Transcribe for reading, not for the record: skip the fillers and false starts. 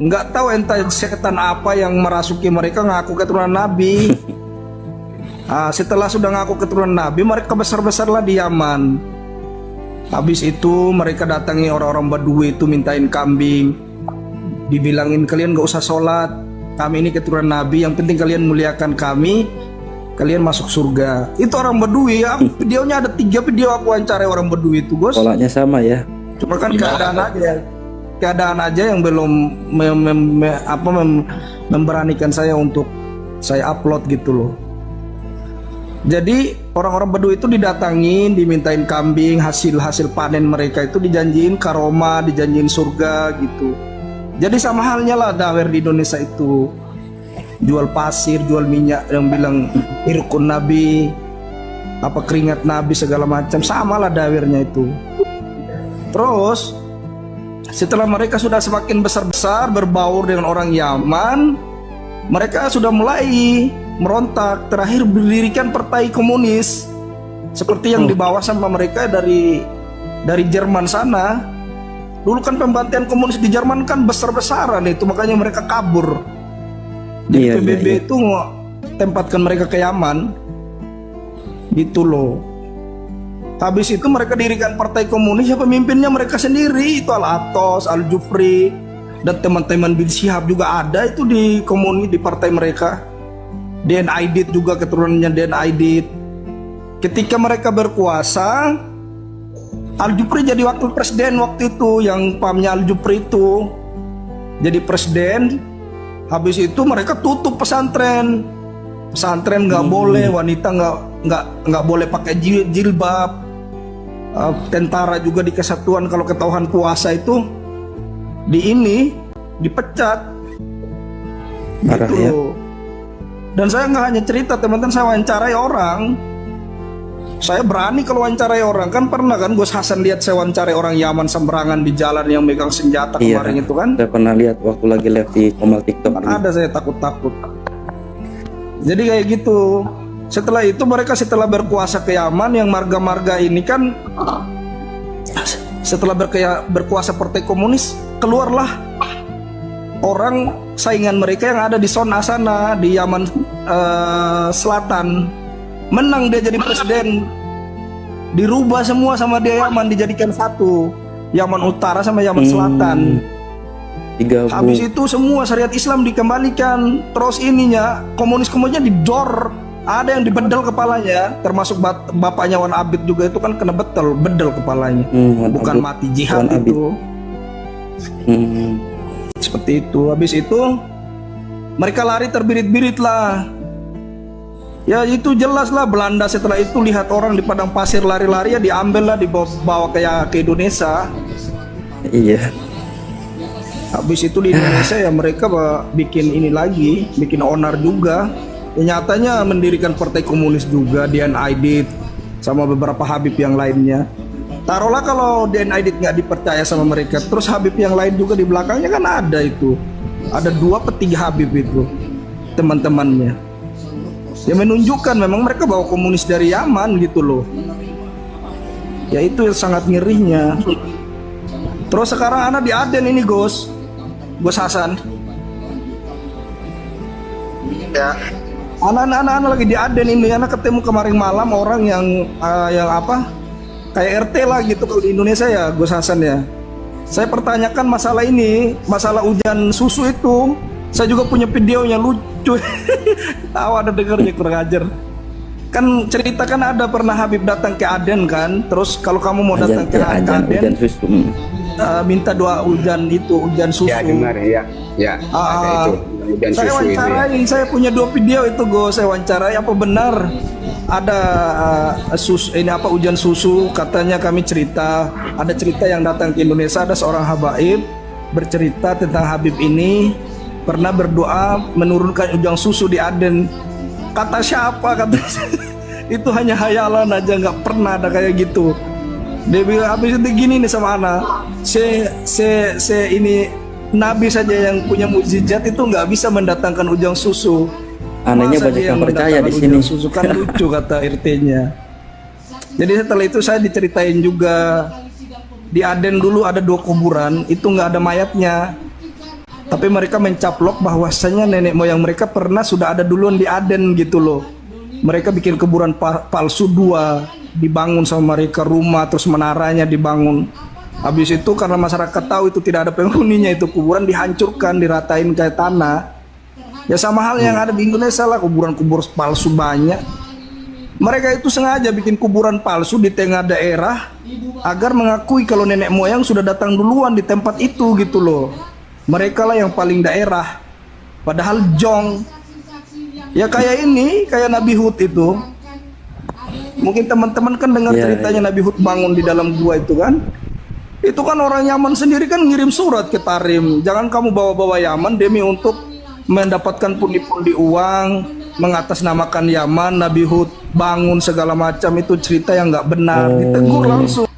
Nggak tahu entah setan apa yang merasuki mereka ngaku keturunan Nabi. Setelah sudah ngaku keturunan Nabi, mereka besar-besarlah di Yaman. Habis itu mereka datangi orang-orang Badui itu mintain kambing. Dibilangin kalian nggak usah sholat, kami ini keturunan Nabi, yang penting kalian muliakan kami, kalian masuk surga. Itu orang Badui ya. Videonya ada 3 video aku wawancarai orang Badui itu, Bos. Sholatnya sama ya. Cuma kan keadaan aja yang belum memberanikan saya untuk saya upload gitu loh. Jadi orang-orang Badui itu didatangin, dimintain kambing, hasil panen mereka itu dijanjiin karomah, dijanjiin surga gitu. Jadi sama halnya lah dawer di Indonesia itu, jual pasir, jual minyak, yang bilang irkun Nabi, apa keringat Nabi segala macam, sama lah dawernya itu. Terus setelah mereka sudah semakin besar-besar berbaur dengan orang Yaman, mereka sudah mulai merontak, terakhir berdirikan partai komunis seperti yang dibawa sama mereka dari Jerman sana. Dulu kan pembantian komunis di Jerman kan besar-besaran itu, makanya mereka kabur. Di PBB itu tempatkan mereka ke Yaman gitu loh. Habis itu mereka dirikan partai komunis, ya pemimpinnya mereka sendiri, itu Al-Atos, Al-Jufri, dan teman-teman bin Syihab juga ada itu di komunis, di partai mereka. Den Aidit juga keturunannya Den Aidit. Ketika mereka berkuasa, Al-Jufri jadi wakil presiden waktu itu, yang pahamnya Al-Jufri itu jadi presiden. Habis itu mereka tutup pesantren nggak boleh, wanita nggak boleh pakai jilbab. Tentara juga di kesatuan kalau ketahuan puasa itu dipecat. Marah gitu ya. loh. Dan saya nggak hanya cerita, teman-teman, saya wawancarai orang. Saya berani kalau wawancarai orang, kan pernah kan Gus Hasan lihat saya wawancarai orang Yaman sembarangan di jalan yang megang senjata kemarin itu kan. Saya pernah lihat waktu lagi live di Komal TikTok. Ada, saya takut. Jadi kayak gitu. Setelah itu mereka setelah berkuasa ke Yaman, yang marga-marga ini kan setelah berkuasa partai komunis, keluarlah orang saingan mereka yang ada di zona sana di Yaman Selatan. Menang dia jadi presiden, dirubah semua sama dia Yaman, dijadikan satu, Yaman Utara sama Yaman Selatan. Habis itu semua syariat Islam dikembalikan. Terus ininya komunisnya didor, ada yang dibedel kepalanya, termasuk bapaknya Wan Abid juga itu kan kena bedel kepalanya. Bukan Abid, mati jihad itu. Seperti itu. Habis itu mereka lari terbirit-birit lah. Ya itu jelas lah, Belanda setelah itu lihat orang di padang pasir lari-lari, ya diambil lah, dibawa ke Indonesia. Iya. Habis itu di Indonesia ya mereka bikin ini lagi, bikin onar juga. Ya, nyatanya mendirikan partai komunis juga, DN Aidit sama beberapa Habib yang lainnya. Taruhlah kalau DN Aidit nggak dipercaya sama mereka, terus Habib yang lain juga di belakangnya kan ada itu. Ada 2 atau 3 Habib itu, teman-temannya. Ya menunjukkan memang mereka bawa komunis dari Yaman gitu loh. Ya itu yang sangat ngerinya. Terus sekarang anak di Aden ini Gus Hasan. Ya. Anak-anak lagi di Aden ini, anak ketemu kemarin malam orang yang apa? Kayak RT lah gitu kalau di Indonesia ya, Gus Hasan ya. Saya pertanyakan masalah ini, masalah hujan susu itu. Saya juga punya videonya, lucu. Tahu ada dengarnya, kurang ajar. Kan ceritakan ada pernah Habib datang ke Aden kan. Terus kalau kamu mau datang ke Aden, hujan susu. Minta doa hujan susu. Ya dengar ya. Ya. Ada itu. Hujan Saya susu wawancarai, itu ya. saya punya 2 video itu saya wawancarai, apa benar ada hujan susu. Katanya kami cerita, ada cerita yang datang ke Indonesia, ada seorang habaib bercerita tentang Habib ini pernah berdoa menurunkan hujan susu di Aden. Kata siapa? Kata itu hanya hayalan aja, nggak pernah ada kayak gitu. Dia bilang habis itu gini nih sama anak, ini Nabi saja yang punya mukjizat itu nggak bisa mendatangkan hujan susu. Anehnya banyak yang percaya di sini. Susu kan lucu kata RT-nya. Jadi setelah itu saya diceritain juga di Aden dulu ada 2 kuburan itu nggak ada mayatnya, Tapi mereka mencaplok bahwasanya nenek moyang mereka pernah sudah ada duluan di Aden gitu loh. Mereka bikin kuburan palsu 2, dibangun sama mereka rumah, terus menaranya dibangun. Habis itu karena masyarakat tahu itu tidak ada penghuninya, itu kuburan dihancurkan, diratain kayak tanah. Ya sama hal yang ada di Indonesia lah, kuburan-kuburan palsu banyak. Mereka itu sengaja bikin kuburan palsu di tengah daerah agar mengakui kalau nenek moyang sudah datang duluan di tempat itu gitu loh. Mereka lah yang paling daerah. Padahal jong. Ya kayak ini, kayak Nabi Hud itu. Mungkin teman-teman kan dengar ceritanya Nabi Hud bangun di dalam gua itu kan. Itu kan orang Yaman sendiri kan ngirim surat ke Tarim. Jangan kamu bawa-bawa Yaman demi untuk mendapatkan pundi-pundi uang, mengatasnamakan Yaman. Nabi Hud bangun segala macam, itu cerita yang nggak benar. Ditegur langsung.